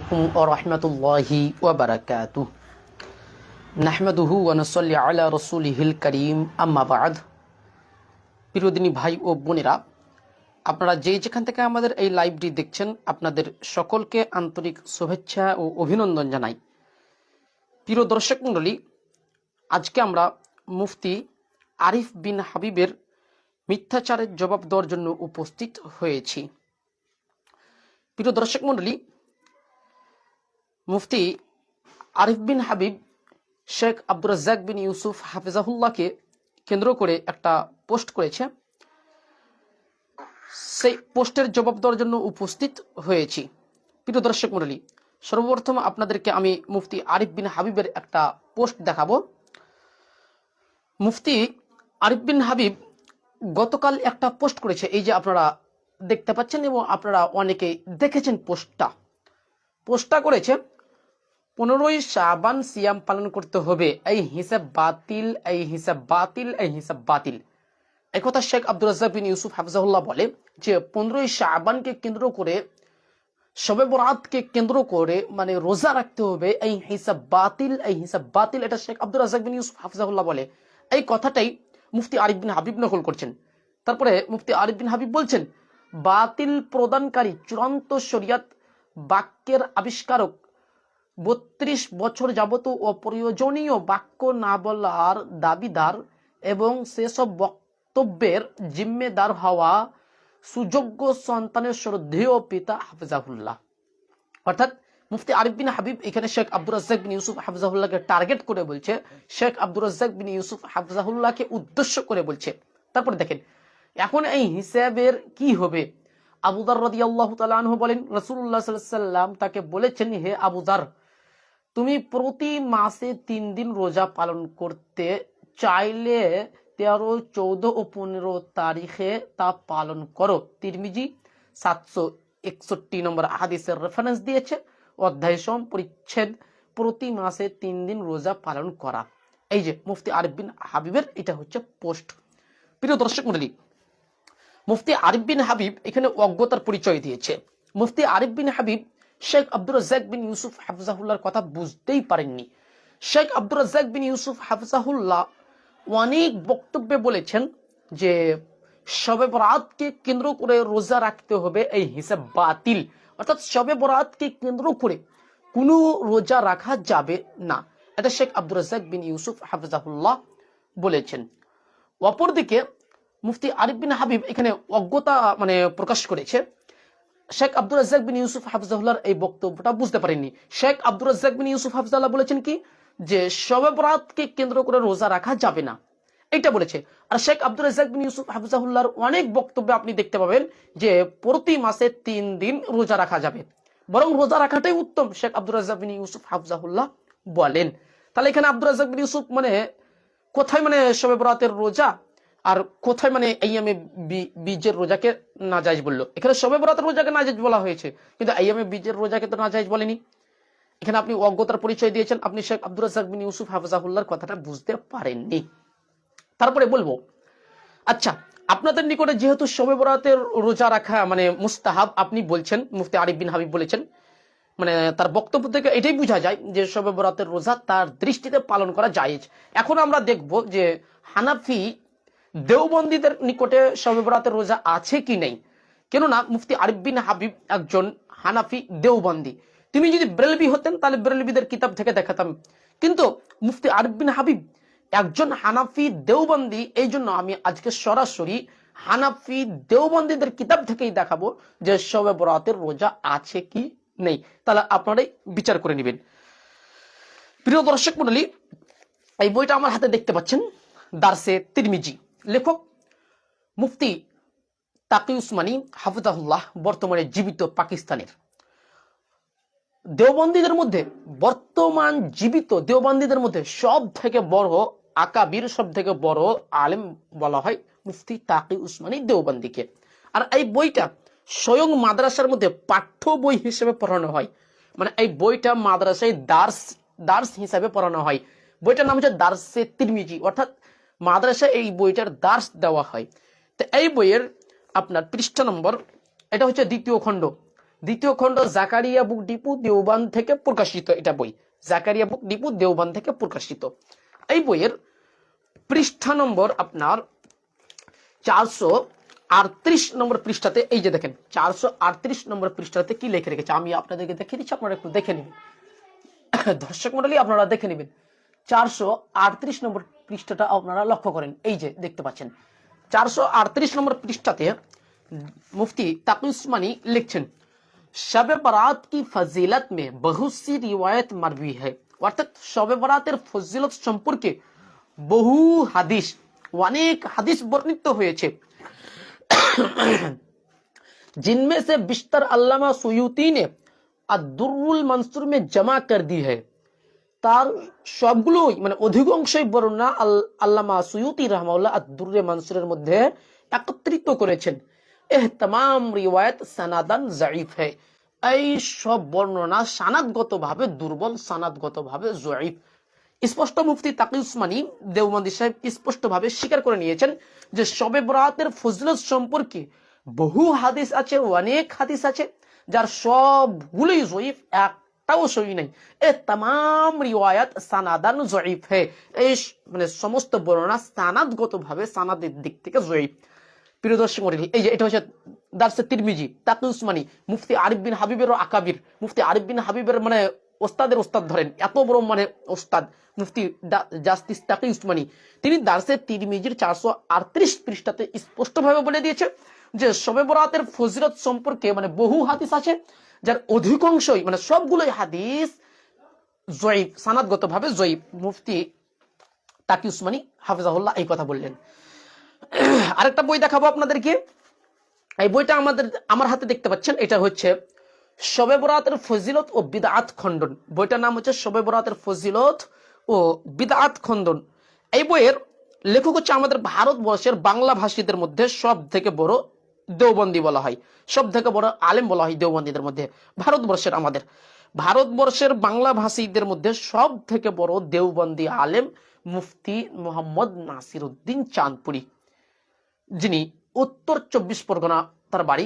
আলাইকুম ওয়া রাহমাতুল্লাহি ওয়া বারাকাতুহু নাহমাদুহু ওয়া নুসাল্লি আলা রাসূলিহিল কারীম আম্মা বা'দ। প্রিয় দিনী ভাই ও বোনেরা, আপনারা যেখান থেকে আমাদের এই লাইভটি দেখছেন আপনাদের সকলকে আন্তরিক শুভেচ্ছা ও অভিনন্দন জানাই। প্রিয় দর্শক মণ্ডলী, আজকে আমরা মুফতি আরিফ বিন হাবিবের মিথ্যাচারের জবাব দেওয়ার জন্য উপস্থিত হয়েছি। প্রিয় দর্শক মণ্ডলী, মুফতি আরিফ বিন হাবিব শেখ আব্দুর রাজ্জাক বিন ইউসুফ হাফিজাহুল্লাহকে কেন্দ্র করে একটা পোস্ট করেছে। সেই পোস্টের জবাব দেওয়ার জন্য উপস্থিত হয়েছি। প্রিয় দর্শক মণ্ডলী, সর্বপ্রথম আপনাদেরকে আমি মুফতি আরিফ বিন হাবিবের একটা পোস্ট দেখাবো। মুফতি আরিফ বিন হাবিব গতকাল একটা পোস্ট করেছে, এই যে আপনারা দেখতে পাচ্ছেন এবং আপনারা অনেকেই দেখেছেন পোস্টটা করেছে 15ই শাবান সিয়াম পালন করতে হবে, এই হিসাব বাতিল, এই হিসাব বাতিল, এই হিসাব বাতিল। এই কথা শেখ আব্দুর রাজ্জাক বিন ইউসুফ হাফিজাহুল্লাহ বলে যে 15ই শাবানকে কেন্দ্র করে, শবে বরাতকে কেন্দ্র করে মানে রোজা রাখতে হবে, এই হিসাব বাতিল, এই হিসাব বাতিল। এটা শেখ আব্দুর রাজ্জাক বিন ইউসুফ হাফিজাহুল্লাহ বলে। এই কথাটাই মুফতি আরিফ বিন হাবিব নকল করছেন। তারপরে মুফতি আরিফ বিন হাবিব বলছেন, বাতিল প্রদানকারী চূড়ান্ত শরিয়াত বাক্যের আবিষ্কারক 32 বছর যাবত অপ্রয়োজনীয় বাক্য না বলার দাবিদার এবং সেসব বক্তব্যের জিম্মেদার হওয়া সুযোগ্য সন্তানের শ্রদ্ধেয় পিতা হাফিজাহুল্লাহ। অর্থাৎ মুফতি আরিফ বিন হাবিব এখানে শেখ আব্দুর রাজ্জাক বিন ইউসুফ হাফিজাহুল্লাহকে টার্গেট করে বলছে, শেখ আব্দুর রাজ্জাক বিন ইউসুফ হাফিজাহুল্লাহকে উদ্দেশ্য করে বলছে। তারপরে দেখেন এখন এই হিসাবের কি হবে। আবু যার রাদিয়াল্লাহু তাআলা আনহু বলেন, রাসূলুল্লাহ সাল্লাল্লাহু আলাইহি ওয়াসাল্লাম তাকে বলেছেন, হে আবু যার, তুমি প্রতি মাসে 3 দিন রোজা পালন করতে চাইলে 13, 14 ও 15 তারিখে তা পালন করো। তিরমিজি 761 নম্বর হাদিসের রেফারেন্স দিয়েছে, অধ্যায় সম পরিচ্ছেদ প্রতি মাসে 3 দিন রোজা পালন করা। এই যে মুফতি আরিফ বিন হাবিবের এটা হচ্ছে পোস্ট। প্রিয় দর্শক মণ্ডলী, মুফতি আরিফ বিন হাবিব এখানে অজ্ঞতার পরিচয় দিয়েছে। মুফতি আরিফ বিন হাবিব শেখ আব্দুর রাজ্জাক বিন ইউসুফ হাফিজাহুল্লাহর কথা বুঝতেই পারেননি। শেখ আব্দুর রাজ্জাক বিন ইউসুফ হাফিজাহুল্লাহ অনেক বক্তব্যে বলেছেন যে শবে বরাতকে কেন্দ্র করে রোজা রাখতে হবে, এই হিসাব বাতিল। অর্থাৎ শবে বরাতকে কেন্দ্র করে কোনো রোজা রাখা যাবে না, এটা শেখ আব্দুর রাজ্জাক বিন ইউসুফ হাফিজাহুল্লাহ বলেছেন। অপরদিকে মুফতি আরিফ বিন হাবিব এখানে অজ্ঞতা প্রকাশ করেছে। শেখ আব্দুর রাজ্জাক বিন ইউসুফ হাফিজাহুল্লাহর এই বক্তব্যটা বুঝতে পারেননি। শেখ আব্দুর রাজ্জাক বিন ইউসুফ হাফিজাহুল্লাহ বলেছেন কি, যে শবে বরাতকে কেন্দ্র করে রোজা রাখা যাবে না, এটা বলেছে। আর শেখ আব্দুর রাজ্জাক বিন ইউসুফ হাফিজাহুল্লাহর অনেক বক্তব্যে আপনি দেখতে পাবেন যে প্রতি মাসে 3 দিন রোজা রাখা যাবে, বরং রোজা রাখাটাই উত্তম, শেখ আব্দুর রাজ্জাক বিন ইউসুফ হাফিজাহুল্লাহ বলেন। তাহলে এখানে আব্দুর রাজ্জাক বিন ইউসুফ কোথায় শবে বরাতের রোজা আর কোথায় আইয়ামে বীজের রোজাকে নাজায়েজ বললো? এখানে শবে বরাতের রোজাকে নাজায়েজ বলা হয়েছে, কিন্তু আইয়ামে বীজের রোজাকে তো নাজায়েজ বলেনি। এখানে আপনি অজ্ঞতার পরিচয় দিয়েছেন, আপনি শেখ আব্দুর রাজ্জাক বিন ইউসুফ হাফিজাহুল্লাহর কথাটা বুঝতে পারেননি। তারপরে বলবো, আচ্ছা আপনাদের নিকটে যেহেতু শবে বরাতের রোজা রাখা মুস্তাহাব আপনি বলছেন, মুফতি আরিফ বিন হাবিব বলেছেন, তার বক্তব্য থেকে এটাই বোঝা যায় যে শবে বরাতের রোজা তার দৃষ্টিতে পালন করা জায়েজ। এখন আমরা দেখব যে হানাফি দেওবন্দীদের নিকটে শবে বরাতের রোজা আছে কি নেই। কেননা মুফতি আরিফ বিন হাবিব একজন হানাফি দেওবন্দি। তিনি যদি বেরেলভি হতেন তাহলে বেরেলভিদের কিতাব থেকে দেখাতাম, কিন্তু মুফতি আরিফ বিন হাবিব একজন হানাফি দেওবন্দি, এই জন্য আমি আজকে সরাসরি হানাফি দেওবন্দীদের কিতাব থেকেই দেখাবো যে শবে বরাতের রোজা আছে কি নেই, তাহলে আপনারাই বিচার করে নেবেন। প্রিয় দর্শক মণ্ডলী, এই বইটা আমার হাতে দেখতে পাচ্ছেন, দারসে তিরমিজি, লেখক মুফতি তাকি উসমানী হাফিজাহুল্লাহ, বর্তমানে জীবিত পাকিস্তানের। দেওবন্দীদের মধ্যে বর্তমান জীবিত দেওবন্দীদের মধ্যে সব থেকে বড় আকাবির, সব থেকে বড় আলেম বলা হয় মুফতি তাকি উসমানী দেওবন্দীকে। আর এই বইটা স্বয়ং মাদ্রাসার মধ্যে পাঠ্য বই হিসেবে পড়ানো হয়, এই বইটা মাদ্রাসায় দার্স হিসাবে পড়ানো হয়। বইটার নাম হচ্ছে দারসে তিরমিজি, অর্থাৎ মাদ্রাসায় এই বইটার দার্স দেওয়া হয়। তো এই বইয়ের আপনার পৃষ্ঠা নম্বর, এটা হচ্ছে 2য় খণ্ড, দ্বিতীয় খণ্ড জাকারিয়া বুক ডিপো দেওবান থেকে প্রকাশিত, এটা বই জাকারিয়া বুক ডিপো দেওবান থেকে প্রকাশিত। এই বইয়ের পৃষ্ঠা নম্বর আপনার 438 নম্বর পৃষ্ঠাতে, এই যে দেখেন 438 নম্বর পৃষ্ঠাতে কি লিখে রেখেছে আমি আপনাদেরকে দেখিয়ে দিচ্ছি, আপনারা একটু দেখে নেবেন। দর্শক মন্ডলী আপনারা দেখে নেবেন 438 নম্বর পৃষ্ঠাটা আপনারা লক্ষ্য করেন, এই যে দেখতে পাচ্ছেন 438 নম্বর পৃষ্ঠাতে মুফতি তাকি উসমানী লিখছেন, শবে বরাত কি ফজিলত মে বহুত সি রিওয়ায়াত মারবি है, অর্থাৎ শবে বরাতের ফজিলত সম্পর্কে বহু হাদিস, অনেক হাদিস বর্ণিত হয়েছে। जिनमें से बिस्तर अल्लामा सुयूती ने अद्दुर्रुल मंसूर में जमा कर दी है, তার সবগুলোই মানে অধিকাংশই বর্ণনা আল্লামা সুয়ুতি রাহমাহুল্লাহ আদ-দুররে মানসুরের মধ্যে একত্রিত করেছেন। এহ तमाम রিওয়ায়াত সানাদান যায়িফ है, এই সব বর্ণনা সানাদগতভাবে দুর্বল, সানাদগতভাবে যায়িফ। স্পষ্ট মুফতি তাকি উসমানী দেওবন্দি সাহেব স্পষ্টভাবে স্বীকার করে নিয়েছেন যে শবে বরাতের ফজিলত সম্পর্কে বহু হাদিস আছে, অনেক হাদিস আছে যার সবগুলোই যায়িফ, একটাও সহি নাই। এ तमाम রিওয়ায়াত সানাদান যায়িফ है, এই মানে সমস্ত বর্ণনা সানাদগতভাবে, সানাদের দিক থেকে যায়িফ। প্রিয় দর্শক মণ্ডলী, এই যে এটা হচ্ছে দারসে তিরমিজি তাকি উসমানী, মুফতি আরিফ বিন হাবিবের আকাবির, মুফতি আরিফ বিন হাবিবের মানে ওস্তাদের ওস্তাদ ধরেন, এত বড় মানে ওস্তাদ মুফতি জাস্টিস তাকি উসমানী, তিনি দারসে তিরমিজির 438 পৃষ্ঠাতে স্পষ্টভাবে বলে দিয়েছে যে শবে বরাতের ফজিলত সম্পর্কে মানে বহু হাদিস আছে যার অধিকাংশই মানে সবগুলোই হাদিস যায়িফ, সানাদগতভাবে যায়িফ। মুফতি তাকি উসমানী হাফিজাহুল্লাহ এই কথা বললেন। আরেকটা বই দেখাবো আপনাদেরকে, এই বইটা আমার হাতে দেখতে পাচ্ছেন, এটা হচ্ছে শবে বরাতের ফজিলত ও বিদআত খণ্ডন। বইটার নাম হচ্ছে শবে বরাতের ফজিলত ও বিদআত খণ্ডন। এই বইয়ের লেখক হচ্ছে আমাদের ভারতবর্ষের বাংলা ভাষীদের মধ্যে সব থেকে বড় দেওবন্দি বলা হয়, সব থেকে বড় আলেম বলা হয় দেওবন্দীদের মধ্যে। ভারতবর্ষের বাংলা ভাষীদের মধ্যে সব থেকে বড় দেওবন্দি আলেম মুফতি মোহাম্মদ নাসির উদ্দিন চাঁদপুরি, যিনি উত্তর 24 পরগনা, তার বাড়ি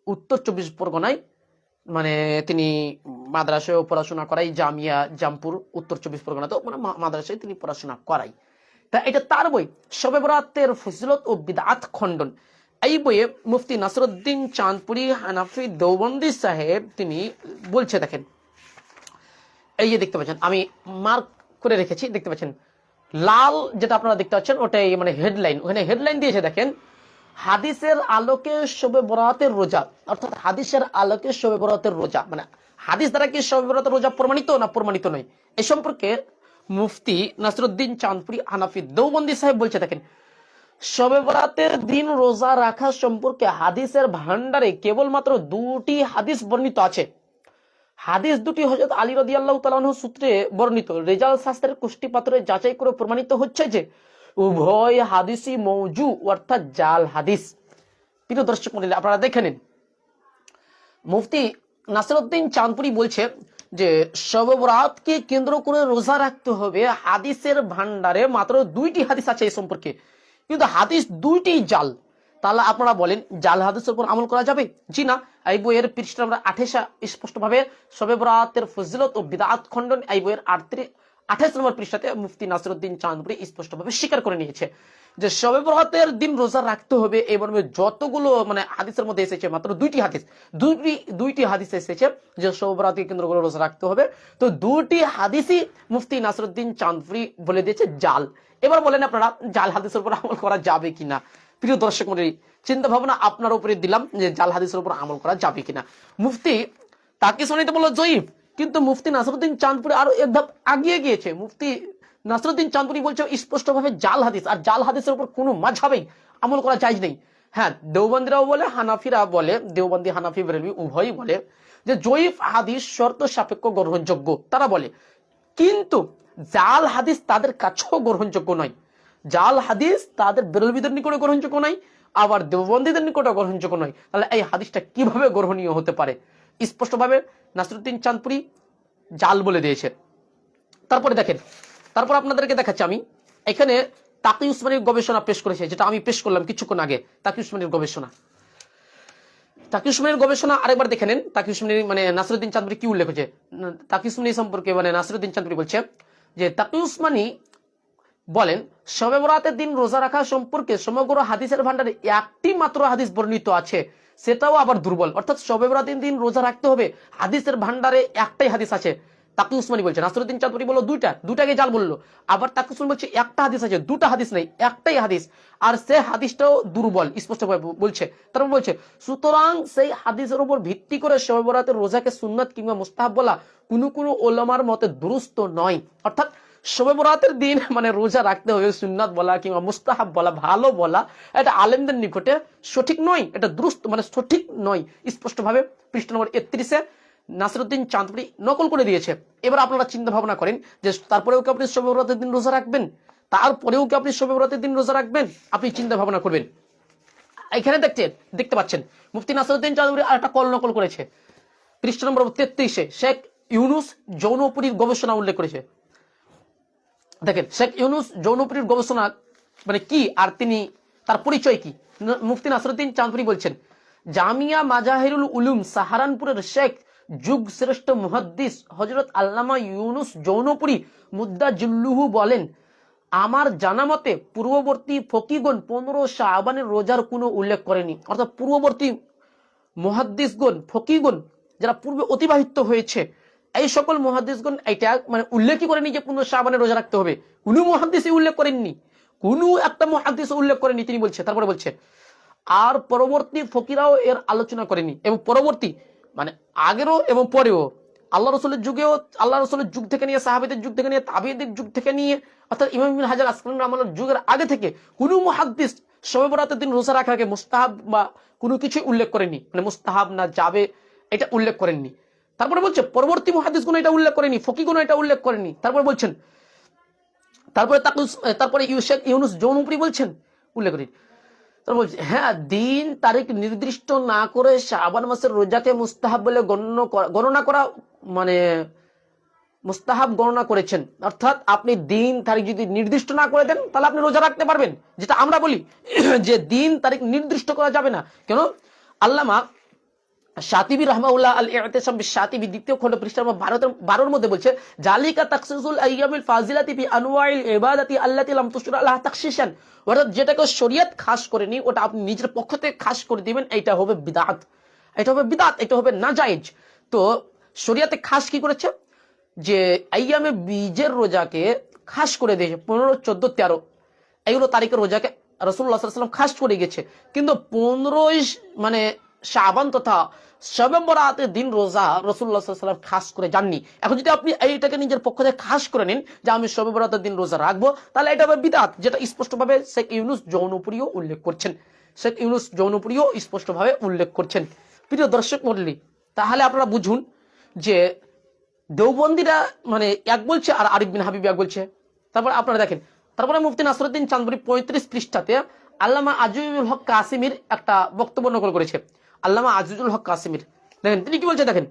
উত্তর 24 পরগনায়, মানে তিনি মাদ্রাসায় পড়াশোনা করাই, জামিয়া জামপুর উত্তর 24 পরগনাতে মানে মাদ্রাসায় তিনি পড়াশোনা করাই। তা এটা তার বই শবে বরাতের ফজিলত ও বিদআত খণ্ডন। এই বইয়ে মুফতি নাসিরউদ্দিন চাঁদপুরি হানাফি দেওবন্দি সাহেব তিনি বলছে, দেখেন এই যে দেখতে পাচ্ছেন আমি মার্ক করে রেখেছি, দেখতে পাচ্ছেন লাল যেটা আপনারা দেখতে পাচ্ছেন ওটাই মানে হেডলাইন, ওখানে হেডলাইন দিয়েছে দেখেন, হাদিসের আলোকে শবে বরাতের রোজা, অর্থাৎ হাদিসের আলোকে শবে বরাতের রোজা, মানে হাদিস দ্বারা কি শবে বরাতের রোজা প্রমাণিত না প্রমাণিত নয়, এই সম্পর্কে মুফতি নাসিরউদ্দিন চাঁদপুরি হানাফি দেওবন্দি সাহেব বলছে, দেখেন শবে বরাতের দিন রোজা রাখা সম্পর্কে হাদিসের ভান্ডারে কেবলমাত্র দুটি হাদিস বর্ণিত আছে। হাদিস দুটি হযরত আলী রাদিয়াল্লাহু তাআলা আনহু সূত্রে বর্ণিত। রেজাল শাস্ত্রের কুষ্টিপাত্রে যাচাই করে প্রমাণিত হচ্ছে যে উভয় হাদিসই মৌজু অর্থাৎ জাল হাদিস। প্রিয় দর্শক মণ্ডলী আপনারা দেখে নিন, মুফতি নাসিরউদ্দিন চাঁদপুরি বলছে যে শবে বরাতকে কেন্দ্র করে রোজা রাখতে হবে, হাদিসের ভান্ডারে মাত্র দুইটি হাদিস আছে এই সম্পর্কে, কিন্তু হাদিস দুইটি জাল। তাহলে আপনারা বলেন জাল হাদিসের উপর আমল করা যাবে? জি না। এই বইয়ের পৃষ্ঠা আমরা 28 স্পষ্টভাবে শবে বরাতের ফজিলত ও বিদআত খণ্ডন, এই বইয়ের 28 নম্বর পৃষ্ঠাতে মুফতি নাসিরউদ্দিন চাঁদপুরি স্পষ্টভাবে স্বীকার করে নিয়েছে যে শবে বরাতের দিন রোজা রাখতে হবে। এই মর্মে যতগুলো মানে হাদিসের মধ্যে এসেছে মাত্র দুইটি হাদিস এসেছে যে শবে বরাতকে কেন্দ্র করে রোজা রাখতে হবে, তো দুটি হাদিসই মুফতি নাসিরউদ্দিন চাঁদপুরি বলে দিয়েছে জাল। এবার বলেন আপনারা জাল হাদিসের উপর আমল করা যাবে কিনা? প্রিয় দর্শক মণ্ডলী চিন্তা ভাবনা আপনার উপরে দিলাম যে জাল হাদিসের উপর আমল করা যাবে কিনা। মুফতি তাকি শুনাইতে বলল জয়ীফ, কিন্তু মুফতি নাসিরউদ্দিন চাঁদপুরি আরো এক ধাপ আগিয়ে গিয়েছে। মুফতি নাসিরউদ্দিন চাঁদপুরি বলছে স্পষ্টভাবে জাল হাদিস, আর জাল হাদিসের উপর কোনো মাযহাবেই আমল করা জায়েজ নেই। হ্যাঁ, দেওবন্দিরাও বলে, হানাফিরা বলে, দেওবন্দি হানাফি বেরেলভি উভয়ই বলে যে জয়ীফ হাদিস শর্ত সাপেক্ষ গ্রহণযোগ্য, তারা বলে, কিন্তু জাল হাদিস তাদের কাছেও গ্রহণযোগ্য নয়। জাল হাদিস তাদের বেরেলভিদের নিকটে গ্রহণযোগ্য নয়, আবার দেওবন্দীদের নিকটে গ্রহণযোগ্য নয়। তাহলে এই হাদিসটা কিভাবে গ্রহণীয় হতে পারে? স্পষ্টভাবে নাসিরউদ্দিন চাঁদপুরি জাল বলে দিয়েছে। তারপরে দেখেন, তারপর আপনাদেরকে দেখাচ্ছি আমি এখানে তাকি উসমানীর গবেষণা পেশ করেছে, যেটা আমি পেশ করলাম কিছুক্ষণ আগে, তাকি উসমানীর গবেষণা। তাকি উসমানীর গবেষণা আরেকবার দেখে নেন। তাকি উসমানী মানে নাসিরউদ্দিন চাঁদপুরি কি উল্লেখ হয়েছে তাকি উসমানী সম্পর্কে, মানে নাসিরউদ্দিন চাঁদপুরি বলছে যে তাকি উসমানী বলেন শবে বরাতের দিন রোজা রাখা সম্পর্কে সমগ্র হাদিসের ভান্ডারে একটি মাত্র হাদিস বর্ণিত আছে, সেটাও আবার দুর্বল। অর্থাৎ শবে বরাতের দিন রোজা রাখতে হবে, হাদিসের ভান্ডারে একটাই হাদিস আছে। তাকি উসমানী বলছে, নাসিরউদ্দিন চাঁদপুরি বললো দুটাকে জাল বললো, আবার তাকি উসমানী বলছে একটা হাদিস আছে, দুটা হাদিস নেই, একটাই হাদিস, আর সে হাদিসটাও দুর্বল স্পষ্টভাবে বলছে। তারপর বলছে সুতরাং সেই হাদিসের উপর ভিত্তি করে শবে বরাতের রোজাকে সুন্নাত কিংবা মুস্তাহাব বলা কোনো ওলামার মতে দুরুস্ত নয়। অর্থাৎ শবে বরাতের দিন মানে রোজা রাখতে হবে, সুন্নাত বলা কিংবা মুস্তাহাব বলা, ভালো বলা, এটা আলেমদের নিকটে সঠিক নয়, এটা দুরুস্ত মানে সঠিক নয়। স্পষ্টভাবে পৃষ্ঠা নম্বর 31-এ নাসিরউদ্দিন চাঁদপুরি নকল করে দিয়েছে। এবার আপনারা চিন্তা ভাবনা করেন যে তারপরেও কি আপনি শবে বরাতের দিন রোজা রাখবেন? তারপরেও কি আপনি শবে বরাতের দিন রোজা রাখবেন? আপনি চিন্তা ভাবনা করবেন। এখানে দেখতে পাচ্ছেন মুফতি নাসিরউদ্দিন চাঁদপুরি আর একটা কল নকল করেছে। পৃষ্ঠা নম্বর 33-এ শেখ ইউনুস জৌনপুরীর গবেষণা উল্লেখ করেছে। দেখেন শেখ ইউনুস জৌনপুরীর গবেষণা মানে কি, আর তিনি তার পরিচয় কি। মুফতি নাসিরউদ্দিন চাঁদপুরি বলছেন জামিয়া মাজাহিরুল উলুম সাহারানপুরের শেখ যুগ শ্রেষ্ঠ মুহাদ্দিস হযরত আল্লামা ইউনুস জৌনপুরী মুদ্দাজিল্লুহু বলেন আমার জানা মতে পূর্ববর্তী ফকিগণ 15 শাবানের রোজার কোনো উল্লেখ করেনি। অর্থাৎ পূর্ববর্তী মুহাদ্দিসগণ ফকিগণ যারা পূর্বে অতিবাহিত হয়েছে এই সকল মুহাদ্দিসগণ এটা মানে উল্লেখই করেনি যে 15 শাবানের রোজা রাখতে হবে, কোনো মুহাদ্দিসই উল্লেখ করেননি, কোনো একটা মুহাদ্দিস উল্লেখ করেনি তিনি বলছে। তারপরে বলছে আর পরবর্তী ফকিরাও এর আলোচনা করেনি, এবং পরবর্তী মানে আগেরও এবং পরেও আল্লাহ রসুলের যুগেও, আল্লাহ রসুলের যুগ থেকে নিয়ে সাহাবীদের যুগ থেকে নিয়ে তাবিঈদের যুগ থেকে নিয়ে অর্থাৎ ইমাম ইবনে হাজার আসকালানি রাহিমাহুল্লাহর যুগের আগে থেকে কোনো মুহাদ্দিস শবে বরাতের দিন রোজা রাখাকে মুস্তাহাব বা কোনো কিছু উল্লেখ করেনি, মানে মুস্তাহাব না যাবে এটা উল্লেখ করেননি। তারপরে বলছে পরবর্তী মুহাদ্দিসগণ এটা উল্লেখ করেনি, ফকিগণ এটা উল্লেখ করেনি। তারপরে বলছেন তারপরে শেখ ইউনুস জৌনপুরী বলছেন উল্লেখ করেনি। তারপর বলছে হ্যাঁ দিন তারিখ নির্দিষ্ট না করে শাবান মাসের রোজাকে মুস্তাহাব বলে গণনা করা মানে মুস্তাহাব গণনা করেছেন। অর্থাৎ আপনি দিন তারিখ যদি নির্দিষ্ট না করে দেন তাহলে আপনি রোজা রাখতে পারবেন, যেটা আমরা বলি যে দিন তারিখ নির্দিষ্ট করা যাবে না। কেন আল্লামা শাতিবি রাহমাহুল্লাহ আল ইতিসাম বিশ-শাতিবি দ্বিতীয় খণ্ড পৃষ্ঠা 12-এর মধ্যে বলছে জালিকা তাখসিসুল আইয়ামিল ফাজিলাতি বি আনওয়াইল ইবাদাতি আল্লাতি লাম তুশরা লাহা তাখসিসান। অর্থাৎ যেটাকে শরীয়ত খাস করেনি ওটা আপনি নিজের পক্ষ থেকে খাস করে দিবেন, এটা হবে বিদআত, এটা হবে নাজায়েজ। তো শরীয়তে খাস কি করেছে যে আইয়ামে বীজের রোজাকে খাস করে দিয়েছে, 15, 14, 13 এইগুলো তারিখের রোজাকে রাসূলুল্লাহ সাল্লাল্লাহু আলাইহি ওয়াসাল্লাম খাস করে গেছে, কিন্তু 15 মানে শাবান তথা শবে বরাতের দিন রোজা রাসূলুল্লাহ সাল্লাল্লাহু আলাইহি ওয়াসাল্লাম খাস করে যাননি। এখন যদি আপনি এইটাকে নিজের পক্ষ থেকে খাস করে নিন যে আমি শবে বরাতের দিন রোজা রাখবো, তাহলে এটা হবে বিদআত, যেটা স্পষ্টভাবে শেখ ইউনুস জৌনপুরীও উল্লেখ করছেন। প্রিয় দর্শক মণ্ডলী, তাহলে আপনারা বুঝুন যে দেওবন্দীরা মানে এক বলছে আর আরিফ বিন হাবিব এক বলছে। তারপর আপনারা দেখেন তারপরে মুফতি নাসিরউদ্দিন চাঁদপুরি 35 পৃষ্ঠাতে আল্লামা আজিজুল হক কাসিমির একটা বক্তব্য নকল করেছে। আল্লামা আজিজুল হক কাসিমির দেখেন তিনি কি বলছে, দেখেন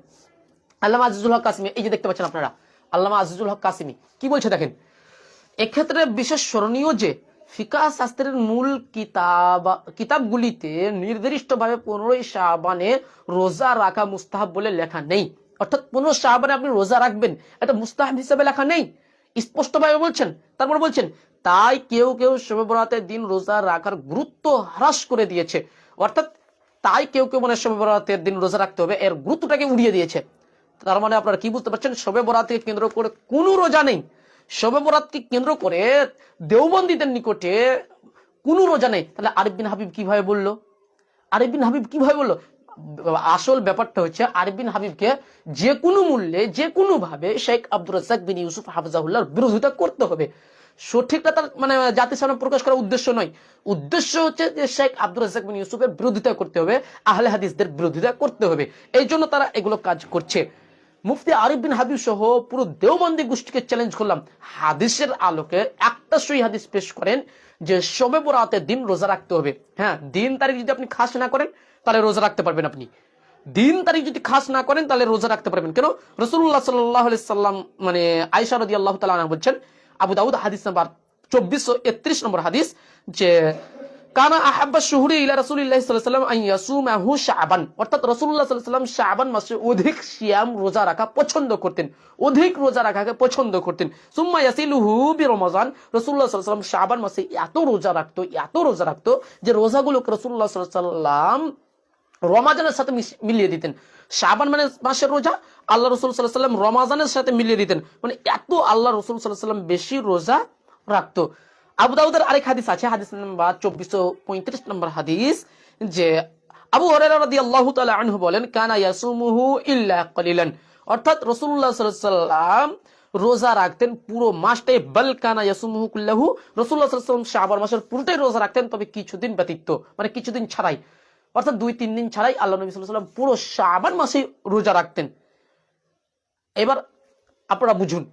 আল্লামা আজিজুল হক কাসিমি, এই যে দেখতে পাচ্ছেন আপনারা আল্লামা আজিজুল হক কাসিমি কি বলছে দেখেন। এক্ষেত্রে বিশেষ স্মরণীয় যে ফিকাহ শাস্ত্রের মূল কিতাবগুলিতে নির্দিষ্টভাবে 15 শাবানে রোজা রাখা মুস্তাহাব বলে লেখা নেই। অর্থাৎ 15 শাবানে আপনি রোজা রাখবেন এটা মুস্তাহাব হিসেবে লেখা নেই, স্পষ্টভাবে বলছেন। তারপর বলছেন তাই কেউ কেউ শবে বরাতের দিন রোজা রাখার গুরুত্ব হ্রাস করে দিয়েছে। অর্থাৎ তাই কেউ মানে শবে বরাতের দিন রোজা রাখতে হবে এর গুরুত্বটাকে উড়িয়ে দিয়েছে। তার মানে আপনারা কি বুঝতে পারছেন, শবে বরাতকে কেন্দ্র করে কোনো রোজা নেই, শবে বরাতকে কেন্দ্র করে দেওবন্দীদের নিকটে কোনো রোজা নেই। তাহলে আরিফ বিন হাবিব কিভাবে বললো? আসল ব্যাপারটা হচ্ছে আরিফ বিন হাবিবকে যে কোনো মূল্যে যে কোনো ভাবে শেখ আব্দুর রাজ্জাক বিন ইউসুফ হাফিজাহুল্লাহর বিরোধিতা করতে হবে। সঠিকটা তার মানে জাতির সামনে প্রকাশ করার উদ্দেশ্য নয়, উদ্দেশ্য হচ্ছে যে শেখ আব্দুর রাজ্জাক বিন ইউসুফের বিরোধিতা করতে হবে, আহলে হাদিসদের বিরোধিতা করতে হবে, এই জন্য তারা এগুলো কাজ করছে। মুফতি আরিফ বিন হাবিব সহ পুরো দেওবন্দি গোষ্ঠীকে চ্যালেঞ্জ করলাম, হাদিসের আলোকে একটা সহিহ হাদিস পেশ করেন যে শবে বরাতের দিন রোজা রাখতে হবে। হ্যাঁ, দিন তারিখ যদি আপনি খাস না করেন তাহলে রোজা রাখতে পারবেন, আপনি দিন তারিখ যদি খাস না করেন তাহলে রোজা রাখতে পারবেন। কেন? রাসূলুল্লাহ সাল্লাল্লাহু আলাইহি সাল্লাম মানে আয়েশা রাদিয়াল্লাহু তাআলা আনহা বলছেন, আবু দাউদ হাদিস নাম্বার 2431 নম্বর হাদিস, যে কানা আহাব্বা শুহুরি ইলা রাসূলিল্লাহি সাল্লাল্লাহু আলাইহি ওয়াসাল্লাম আন ইয়াসুমাহু শাবান, অর্থাৎ রাসূলুল্লাহ সাল্লাল্লাহু আলাইহি ওয়াসাল্লাম শাবান মাসে অধিক সিয়াম রোজা রাখা পছন্দ করতেন, অধিক রোজা রাখাকে পছন্দ করতেন। সুম্মা ইয়াসিলুহু বিরমাযান, রাসূলুল্লাহ সাল্লাল্লাহু আলাইহি ওয়াসাল্লাম শাবান মাসে এত রোজা রাখতো যে রোজাগুলোকে রাসূলুল্লাহ সাল্লাল্লাহু আলাইহি ওয়াসাল্লাম রমাজানের সাথে মিলিয়ে দিতেন। শাবান মানে মাসের রোজা, আল্লাহ রাসূল সাল্লাল্লাহু আলাইহি ওয়াসাল্লাম রমাজানের সাথে মিলিয়ে দিতেন, মানে এত আল্লাহ রাসূল সাল্লাল্লাহু আলাইহি ওয়াসাল্লাম বেশি রোজা রাখতো। আবু দাউদের আরেক হাদিস আছে, হাদিস নাম্বার 2435 নম্বর হাদিস, যে আবু হুরায়রা রাদিয়াল্লাহু তাআলা আনহু বলেন, কানা ইয়াসুমুহু ইল্লা কলিলান, অর্থাৎ রাসূলুল্লাহ সাল্লাল্লাহু আলাইহি ওয়াসাল্লাম রোজা রাখতেন পুরো মাসটাই, বাল কানা ইয়াসুমুহু কুল্লাহু, রাসূলুল্লাহ সাল্লাল্লাহু আলাইহি ওয়াসাল্লাম শাবান মাসের পুরোটাই রোজা রাখতেন, তবে কিছুদিন ব্যতীত, মানে কিছুদিন ছাড়াই, অর্থাৎ 2-3 দিন ছাড়াই আল্লাহ নবী সাল্লাল্লাহু আলাইহি ওয়াসাল্লাম পুরো শাবান মাসে রোজা রাখতেন। এবার আপনারা বুঝুন,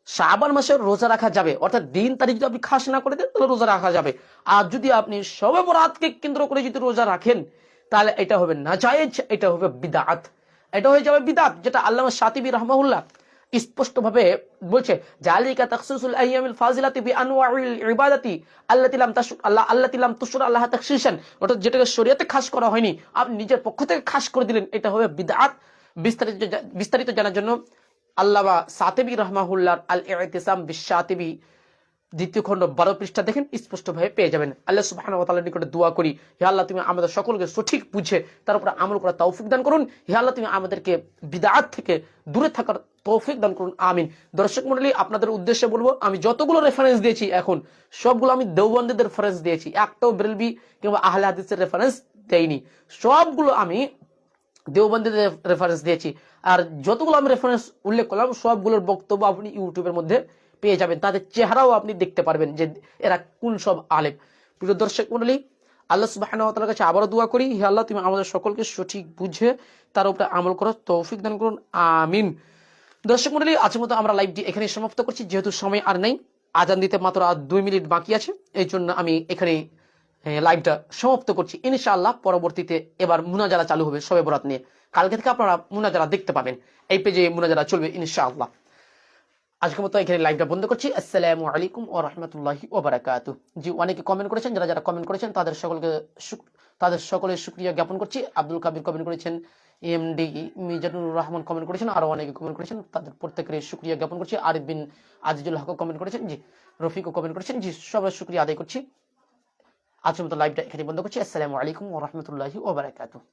শাবান মাসের রোজা রাখা যাবে, অর্থাৎ দিন তারিখ যদি আপনি খাস না করে দেন তাহলে রোজা রাখা যাবে। আর যদি আপনি শবে বরাতকে কেন্দ্র করে যদি রোজা রাখেন তাহলে এটা হবে নাজায়েজ, এটা হবে বিদআত, এটা হয়ে যাবে বিদআত, যেটা আল্লামা শাতিবী রাহমাহুল্লাহ স্পষ্ট ভাবে বলছে, জালিকা তাখসিসুল আইয়ামিল ফাজিলাতি বিআনওয়াইল ইবাদাতি আল্লাতি লাম তুশরা আল্লাহ তাখসিসান, অর্থাৎ যেটাকে শরীয়তে খাস করা হয়নি আপনি নিজের পক্ষ থেকে খাস করে দিলেন, এটা হবে বিদআত। বিস্তারিত জানার জন্য আল্লামা শাতিবী রাহমাহুল্লাহর আল ইতিসাম বিশ-শাতিবী 2য় খণ্ড 12 পৃষ্ঠা দেখেন, স্পষ্ট ভাবে পেয়ে যাবেন। আল্লাহ সুবহানাহু ওয়া তাআলার নিকটে দোয়া করি, হে আল্লাহ তুমি আমাদের সকলকে সঠিক বুঝে তার উপর আমল করার তৌফিক দান করুন। হে আল্লাহ তুমি আমাদেরকে বিদআত থেকে দূরে থাকার তৌফিক দান করুন, আমিন। দর্শক মণ্ডলী, আপনাদের উদ্দেশ্যে বলবো, আমি যতগুলো রেফারেন্স দিয়েছি এখন সবগুলো আমি দেওবন্দীদের রেফারেন্স দিয়েছি, একটাও বেরেলভী কিংবা আহলে হাদিসের রেফারেন্স দেইনি, সবগুলো আমি দেওবন্দীদের রেফারেন্স দিয়েছি। আর যতগুলো আমি রেফারেন্স উল্লেখ করলাম সবগুলোর বক্তব্য আপনি ইউটিউবের মধ্যে পেয়ে যাবেন, তাদের চেহারাও আপনি দেখতে পারবেন যে এরা কোন সব আলেম। প্রিয় দর্শক মণ্ডলী, আল্লাহ সুবহানাহু ওয়া তাআলার কাছে আবারও দোয়া করি, হে আল্লাহ তুমি আমাদের সকলকে সঠিক বুঝে তার উপরে আমল করার তৌফিক দান করুন, আমিন। দর্শক মণ্ডলী, আজকের মতো আমরা লাইভটি এখানে সমাপ্ত করছি, যেহেতু সময় আর নেই, আজান দিতে মাত্র আর 2 মিনিট বাকি আছে, এই জন্য আমি এখানে লাইভটা সমাপ্ত করছি। ইনশাআল্লাহ পরবর্তীতে এবার মুনাজারা চালু হবে শবে বরাত নিয়ে, কালকে থেকে আপনারা মুনাজারা দেখতে পাবেন, এই পেজে মুনাজারা চলবে ইনশাআল্লাহ। আজকের মতো এখানে লাইভটা বন্ধ করছি। আসসালামু আলাইকুম ওয়া রাহমাতুল্লাহি ওয়া বারাকাতুহু। জি, অনেকে কমেন্ট করেছেন, যারা কমেন্ট করেছেন তাদের সকলের শুকরিয়া জ্ঞাপন করছি। আব্দুল কাবির কমেন্ট করেছেন, এমডি মিজানুর রহমান কমেন্ট করেছেন, আরো অনেকে কমেন্ট করেছেন, তাদের প্রত্যেকের শুকরিয়া জ্ঞাপন করছি। আরিফ বিন আজিজুল হক কমেন্ট করেছেন, জি রফিকও কমেন্ট করেছেন, জি সবার শুকরিয়া আদায় করছি। আজকের মতো লাইভটা এখানে বন্ধ করছি। আসসালামু আলাইকুম ওয়া রাহমাতুল্লাহি ওয়া বারাকাতুহু।